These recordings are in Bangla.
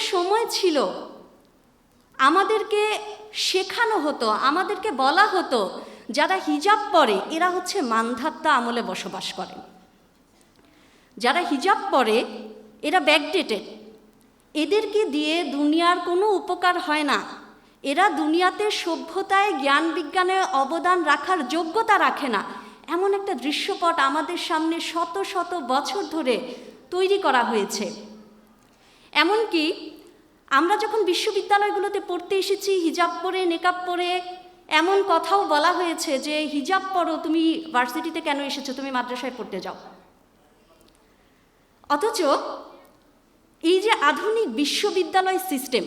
সময় ছিল আমাদেরকে শেখানো হতো, আমাদেরকে বলা হতো যারা হিজাব পরে এরা হচ্ছে মানধাত্তা আমলে বসবাস করে, যারা হিজাব পরে এরা ব্যাকডেটেড, এদেরকে দিয়ে দুনিয়ার কোনো উপকার হয় না, এরা দুনিয়াতে সভ্যতায় জ্ঞান বিজ্ঞানে অবদান রাখার যোগ্যতা রাখে না, এমন একটা দৃশ্যপট আমাদের সামনে শত শত বছর ধরে তৈরি করা হয়েছে। এমনকি আমরা যখন বিশ্ববিদ্যালয়গুলোতে পড়তে এসেছি হিজাব পরে, নেকাব পরে, এমন কথাও বলা হয়েছে যে হিজাব পরো, তুমি ভার্সিটিতে কেন এসেছো, তুমি মাদ্রাসায় পড়তে যাও। অথচ এই যে আধুনিক বিশ্ববিদ্যালয় সিস্টেম,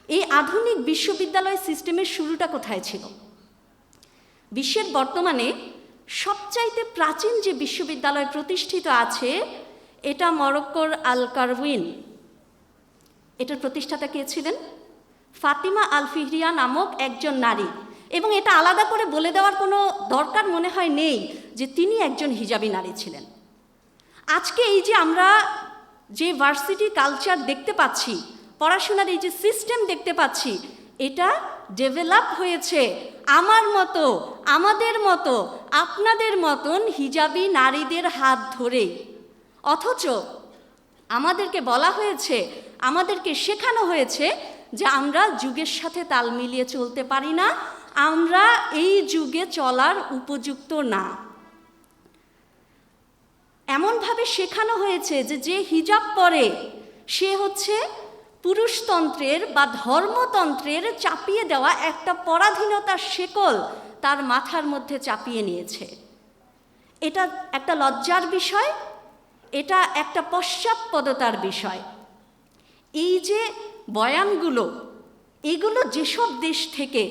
এই আধুনিক বিশ্ববিদ্যালয় সিস্টেমের শুরুটা কোথায় ছিল? বিশ্বের বর্তমানে সবচাইতে প্রাচীন যে বিশ্ববিদ্যালয় প্রতিষ্ঠিত আছে এটা মরক্কোর আল কারউইন। এটার প্রতিষ্ঠাতা কে ছিলেন? ফাতিমা আল ফিহরিয়া নামক একজন নারী, এবং এটা আলাদা করে বলে দেওয়ার কোনো দরকার মনে হয় নেই যে তিনি একজন হিজাবি নারী ছিলেন। আজকে এই যে আমরা যে ভার্সিটি কালচার দেখতে পাচ্ছি, পড়াশোনার এই যে সিস্টেম দেখতে পাচ্ছি, এটা ডেভেলপ হয়েছে আমার মতো, আমাদের মতো, আপনাদের মতন হিজাবি নারীদের হাত ধরে। অথচ আমাদেরকে বলা হয়েছে, আমাদেরকে শেখানো হয়েছে যে আমরা যুগের সাথে তাল মিলিয়ে চলতে পারি না, আমরা এই যুগে চলার উপযুক্ত না। এমনভাবে শেখানো হয়েছে যে যে হিজাব পরে সে হচ্ছে পুরুষতন্ত্রের বা ধর্মতন্ত্রের চাপিয়ে দেওয়া একটা পরাধীনতার শেকল তার মাথার মধ্যে চাপিয়ে নিয়েছে। এটা একটা লজ্জার বিষয়, এটা একটা পশ্চাৎপদতার বিষয়। এই যে বয়ানগুলো, এগুলো যেসব দেশ থেকে,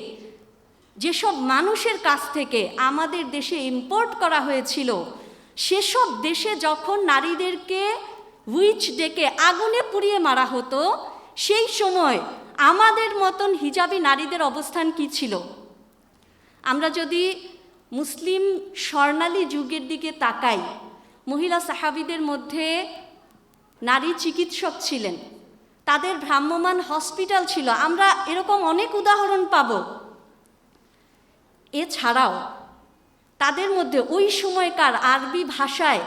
যেসব মানুষের কাছ থেকে আমাদের দেশে ইম্পোর্ট করা হয়েছিল, সেসব দেশে যখন নারীদেরকে উইচ ডেকে আগুনে পুড়িয়ে মারা হতো, সেই সময় আমাদের মতন হিজাবি নারীদের অবস্থান কি ছিল? আমরা যদি মুসলিম স্বর্ণালী যুগের দিকে তাকাই, মহিলা সাহাবীদের মধ্যে নারী চিকিৎসক ছিলেন, তাদের ভ্রাম্যমান হসপিটাল ছিল, আমরা এরকম অনেক উদাহরণ পাব। এছাড়াও তাদের মধ্যে ওই সময়কার আরবি ভাষায়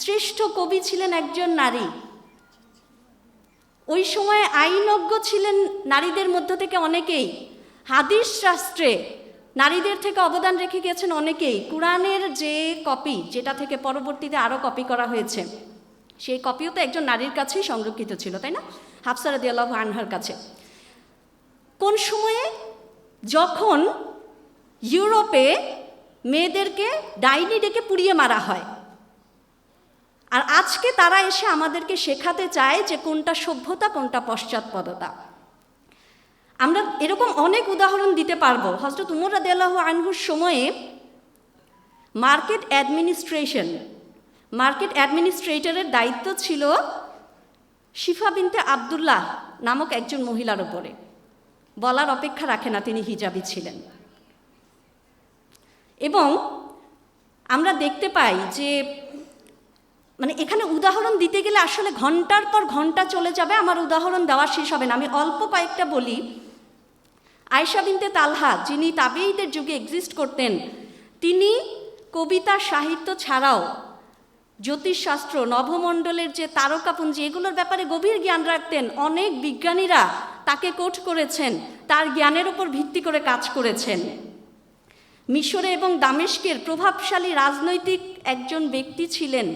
শ্রেষ্ঠ কবি ছিলেন একজন নারী। ওই সময়ে আইনজ্ঞ ছিলেন নারীদের মধ্য থেকে অনেকেই, হাদিস শাস্ত্রে নারীদের থেকে অবদান রেখে গেছেন অনেকেই। কুরআনের যে কপি, যেটা থেকে পরবর্তীতে আরও কপি করা হয়েছে, সেই কপিও তো একজন নারীর কাছেই সংরক্ষিত ছিল, তাই না? হাফসা রাদিয়াল্লাহু আনহার কাছে। কোন সময়ে? যখন ইউরোপে মেয়েদেরকে ডাইনি ডেকে পুড়িয়ে মারা হয়, আর আজকে তারা এসে আমাদেরকে শেখাতে চায় যে কোনটা সভ্যতা, কোনটা পশ্চাৎপদতা। আমরা এরকম অনেক উদাহরণ দিতে পারবো। হযরত উমর রাদিয়াল্লাহু আনহুর সময়ে মার্কেট অ্যাডমিনিস্ট্রেটরের দায়িত্ব ছিল শিফা বিনতে আব্দুল্লাহ নামক একজন মহিলার উপরে। বলার অপেক্ষা রাখে না, তিনি হিজাবি ছিলেন। এবং আমরা দেখতে পাই যে এখানে উদাহরণ দিতে গেলে আসলে ঘন্টার পর ঘন্টা চলে যাবে, আমার উদাহরণ দেওয়া শেষ হবে না। আমি অল্প কয়েকটা বলি। আয়েশা বিনতে তালহা, যিনি তাবেঈদের যুগে এক্সিস্ট করতেন, তিনি কবিতা সাহিত্য ছাড়াও জ্যোতিষশাস্ত্র, নভমণ্ডলের যে তারকাপুঞ্জি, এগুলোর ব্যাপারে গভীর জ্ঞান রাখতেন। অনেক বিজ্ঞানীরা তাকে কোট করেছেন, তার জ্ঞানের উপর ভিত্তি করে কাজ করেছেন। মিশরে এবং দামেস্কের প্রভাবশালী রাজনৈতিক একজন ব্যক্তি ছিলেন,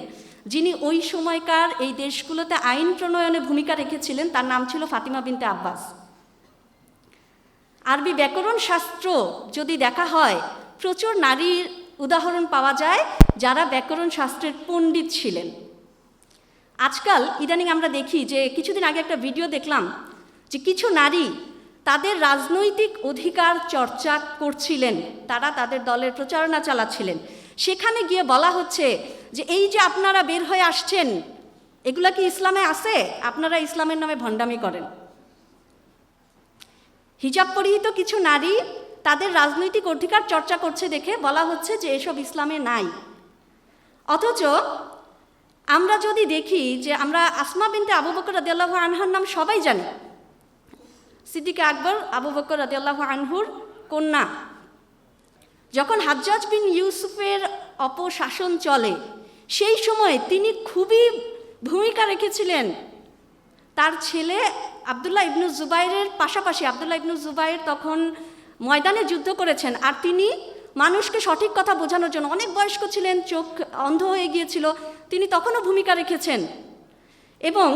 যিনি ওই সময়কার এই দেশগুলোতে আইন প্রণয়নে ভূমিকা রেখেছিলেন। তার নাম ছিল ফাতিমা বিনতে আব্বাস। আরবি ব্যাকরণ শাস্ত্র যদি দেখা হয়, প্রচুর নারীর উদাহরণ পাওয়া যায় যারা ব্যাকরণ শাস্ত্রের পণ্ডিত ছিলেন। আজকাল ইদানিং আমরা দেখি যে, কিছুদিন আগে একটা ভিডিও দেখলাম যে কিছু নারী তাদের রাজনৈতিক অধিকার চর্চা করছিলেন, তারা তাদের দলের প্রচারণা চালাচ্ছিলেন। সেখানে গিয়ে বলা হচ্ছে যে এই যে আপনারা বের হয়ে আসছেন, এগুলা কি ইসলামে আছে? আপনারা ইসলামের নামে ভণ্ডামি করেন। হিজাব পরিহিত কিছু নারী তাদের রাজনৈতিক অধিকার চর্চা করছে দেখে বলা হচ্ছে যে এসব ইসলামে নাই। অথচ আমরা যদি দেখি যে আমরা আসমা বিনতে আবু বকর রাদিয়াল্লাহু আনহার নাম সবাই জানি, সিদ্দিক আকবর আবু বকর রাদিয়াল্লাহু আনহুর কন্যা। যখন হাজ্জাজ বিন ইউসুফের অপশাসন চলে সেই সময় তিনি খুবই ভূমিকা রেখেছিলেন তার ছেলে আবদুল্লাহ ইবনু জুবাইরের পাশাপাশি। আবদুল্লাহ ইবনু জুবাইর তখন ময়দানে যুদ্ধ করেছেন, আর তিনি মানুষকে সঠিক কথা বোঝানোর জন্য, অনেক বয়স্ক ছিলেন, চোখ অন্ধ হয়ে গিয়েছিল, তিনি তখনও ভূমিকা রেখেছেন। এবং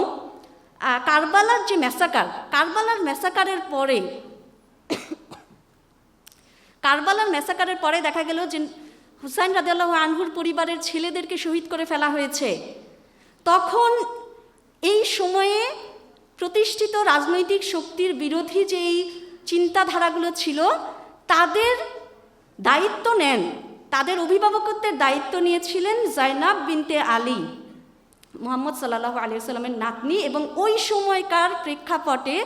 কারবালার যে কারবালার ম্যাসাকারের পরে দেখা গেল যে হুসাইন রাদিয়াল্লাহু আনহুর পরিবারের ছেলেদেরকে শহীদ করে ফেলা হয়েছে। তখন এই সময়ে প্রতিষ্ঠিত রাজনৈতিক শক্তির বিরোধী যেই চিন্তাধারাগুলো ছিল তাদের দায়িত্ব নেন, তাদের অভিভাবকত্বের দায়িত্ব নিয়েছিলেন জাইনাব বিনতে আলী, মুহাম্মদ সাল্লাল্লাহু আলাইহি ওয়াসাল্লামের নাতনি, এবং ওই সময়কার প্রেক্ষাপটে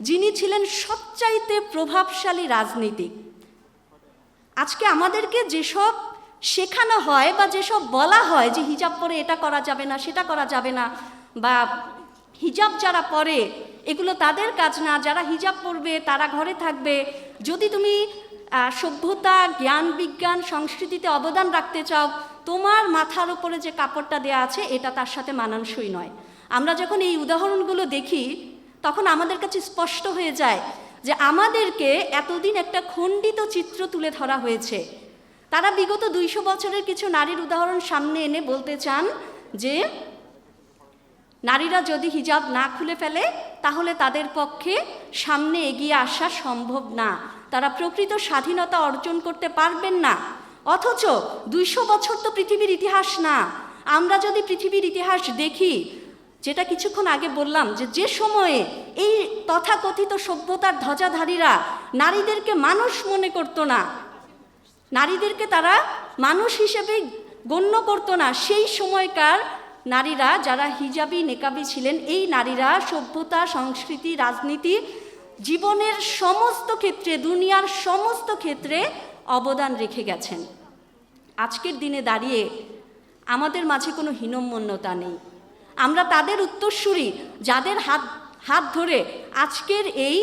যিনি ছিলেন সবচাইতে প্রভাবশালী রাজনীতিক। আজকে আমাদেরকে যেসব শেখানো হয় বা যেসব বলা হয় যে হিজাব পরে এটা করা যাবে না, সেটা করা যাবে না, বা হিজাব যারা পরে এগুলো তাদের কাজ না, যারা হিজাব পরবে তারা ঘরে থাকবে, যদি তুমি সভ্যতা, জ্ঞান, বিজ্ঞান, সংস্কৃতিতে অবদান রাখতে চাও তোমার মাথার উপরে যে কাপড়টা দেয়া আছে এটা তার সাথে মানানসই নয়। আমরা যখন এই উদাহরণগুলো দেখি তখন আমাদের কাছে স্পষ্ট হয়ে যায় যে আমাদেরকে এতদিন একটা খণ্ডিত চিত্র তুলে ধরা হয়েছে। তারা বিগত 200 বছরের কিছু নারীর উদাহরণ সামনে এনে বলতে চান যে নারীরা যদি হিজাব না খুলে ফেলে তাহলে তাদের পক্ষে সামনে এগিয়ে আসা সম্ভব না, তারা প্রকৃত স্বাধীনতা অর্জন করতে পারবেন না। অথচ 200 বছর তো পৃথিবীর ইতিহাস না। আমরা যদি পৃথিবীর ইতিহাস দেখি, যেটা কিছুক্ষণ আগে বললাম, যে সময়ে এই তথাকথিত সভ্যতার ধ্বজাধারীরা নারীদেরকে মানুষ মনে করতো না, নারীদেরকে তারা মানুষ হিসেবে গণ্য করতো না, সেই সময়কার নারীরা যারা হিজাবি নেকাবি ছিলেন, এই নারীরা সভ্যতা, সংস্কৃতি, রাজনীতি, জীবনের সমস্ত ক্ষেত্রে, দুনিয়ার সমস্ত ক্ষেত্রে অবদান রেখে গেছেন। আজকের দিনে দাঁড়িয়ে আমাদের মাঝে কোনো হীনম্মন্যতা নেই। আমরা তাদের উত্তরসূরি, যাদের হাত ধরে আজকের এই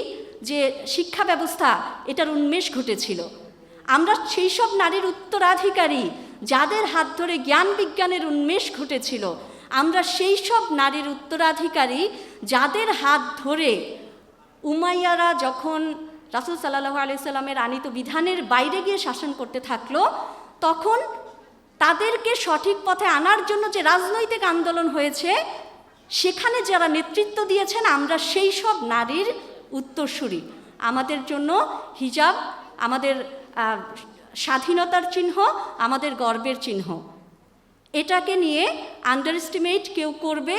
যে শিক্ষা ব্যবস্থা এটার উন্মেষ ঘটেছিল। আমরা সেই সব নারীর উত্তরাধিকারী যাদের হাত ধরে জ্ঞান বিজ্ঞানের উন্মেষ ঘটেছিল। আমরা সেই সব নারীর উত্তরাধিকারী যাদের হাত ধরে উমাইয়ারা যখন রাসূল সাল্লাল্লাহু আলাইহি সাল্লামের আনীত বিধানের বাইরে গিয়ে শাসন করতে থাকলো, তখন তাদেরকে সঠিক পথে আনার জন্য যে রাজনৈতিক আন্দোলন হয়েছে সেখানে যারা নেতৃত্ব দিয়েছেন আমরা সেই সব নারীর উত্তরসূরি। আমাদের জন্য হিজাব আমাদের স্বাধীনতার চিহ্ন, আমাদের গর্বের চিহ্ন। এটাকে নিয়ে আন্ডারএস্টিমেট কেউ করবে,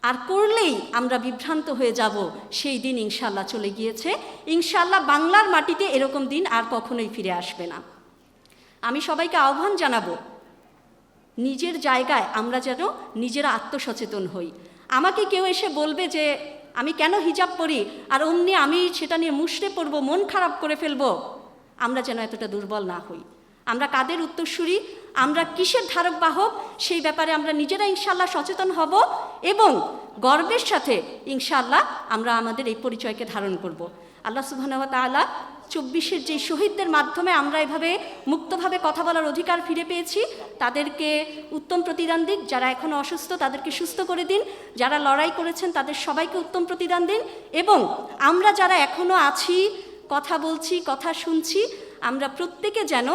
আর করলেই আমরা বিভ্রান্ত হয়ে যাব, সেই দিন ইনশাল্লাহ চলে গিয়েছে। ইনশাল্লাহ বাংলার মাটিতে এরকম দিন আর কখনোই ফিরে আসবে না। আমি সবাইকে আহ্বান জানাবো, নিজের জায়গায় আমরা যেন নিজেরা আত্মসচেতন হই। আমাকে কেউ এসে বলবে যে আমি কেন হিজাব পরি আর অমনি আমি সেটা নিয়ে মুষড়ে পড়বো, মন খারাপ করে ফেলবো, আমরা যেন এতটা দুর্বল না হই। আমরা কাদের উত্তরসূরি, আমরা কিসের ধারক বাহক, সেই ব্যাপারে আমরা নিজেরা ইনশাল্লাহ সচেতন হব এবং গর্বের সাথে ইনশাল্লাহ আমরা আমাদের এই পরিচয়কে ধারণ করব। আল্লাহ সুবহানাহু ওয়া তাআলা 24-এর যে শহীদদের মাধ্যমে আমরা এভাবে মুক্তভাবে কথা বলার অধিকার ফিরে পেয়েছি, তাদেরকে উত্তম প্রতিদান দিন। যারা এখনও অসুস্থ তাদেরকে সুস্থ করে দিন, যারা লড়াই করেছেন তাদের সবাইকে উত্তম প্রতিদান দিন, এবং আমরা যারা এখনও আছি, কথা বলছি, কথা শুনছি, আমরা প্রত্যেকে যেন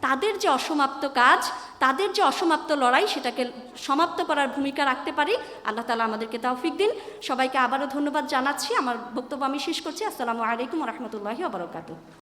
তাদের যে অসমাপ্ত কাজ, তাদের যে অসমাপ্ত লড়াই, সেটাকে সমাপ্ত করার ভূমিকা রাখতে পারি। আল্লাহ তাআলা আমাদেরকে তৌফিক দিন। সবাইকে আবারও ধন্যবাদ জানাচ্ছি। আমার বক্তব্য আমি শেষ করছি। আসসালামু আলাইকুম ওয়া রাহমাতুল্লাহি ওয়া বারাকাতুহু।